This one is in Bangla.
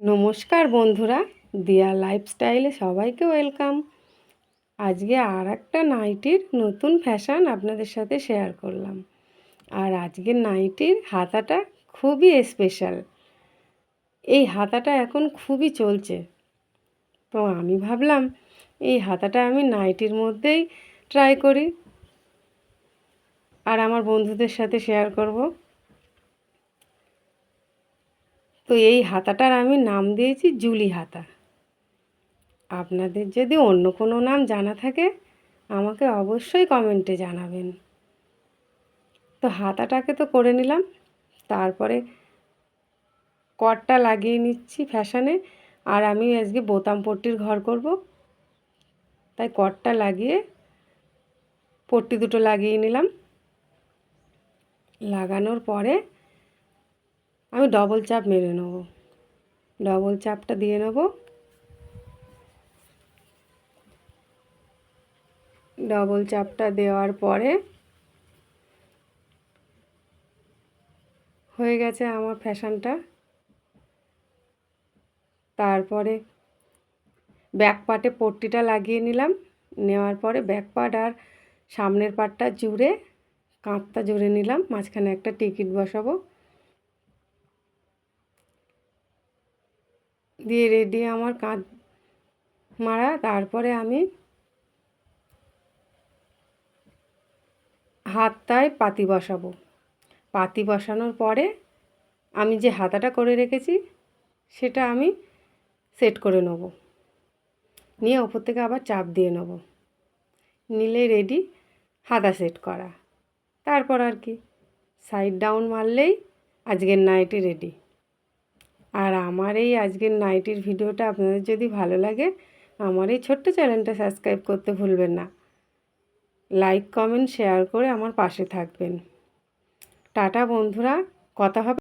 নমস্কার বন্ধুরা, দিয়া লাইফস্টাইলে সবাইকে ওয়েলকাম। আজকে আর একটা নাইটির নতুন ফ্যাশন আপনাদের সাথে শেয়ার করলাম। আর আজকের নাইটির হাতাটা খুবই স্পেশাল। এই হাতাটা এখন খুবই চলছে, তো আমি ভাবলাম এই হাতাটা আমি নাইটির মধ্যেই ট্রাই করি আর আমার বন্ধুদের সাথে শেয়ার করব। তো এই হাতাটার আমি নাম দিয়েছি জুলি হাতা। আপনাদের যদি অন্য কোনো নাম জানা থাকে আমাকে অবশ্যই কমেন্টে জানাবেন। তো হাতাটাকে তো করে নিলাম, তারপরে কটটা লাগিয়ে নিচ্ছি ফ্যাশনে। আর আমি আজকে বোতাম পট্টির ঘর করব, তাই কটটা লাগিয়ে পট্টি দুটো লাগিয়ে নিলাম। লাগানোর পরে আমি ডবল চাপ মেরে নেব, ডবল চাপটা দিয়ে নেব। ডবল চাপটা দেওয়ার পরে হয়ে গেছে আমার ফ্যাশনটা। তারপরে ব্যাক পার্টে পট্টিটা লাগিয়ে নিলাম। নেওয়ার পরে ব্যাক পার্ট আর সামনের পার্টটা জুড়ে কাঁধটা জুড়ে নিলাম, মাঝখানে একটা টিকিট বসাবো। দিয়ে রেডি আমার কাঁধ মারা। তারপরে আমি হাতটায় পাতি বসাবো। পাতি বসানোর পরে আমি যে হাতাটা করে রেখেছি সেটা আমি সেট করে নেব, নিয়ে ওপর থেকে আবার চাপ দিয়ে নেব, নিলে রেডি হাতা সেট করা। তারপর আর কি সাইড ডাউন মারলেই আজকের নাইটি রেডি। আর আমার এই আজকের নাইটির ভিডিওটা আপনাদের যদি ভালো লাগে আমার এই ছোট্ট চ্যানেলটা সাবস্ক্রাইব করতে ভুলবেন না। লাইক কমেন্ট শেয়ার করে আমার পাশে থাকবেন। টাটা বন্ধুরা, কথা হবে।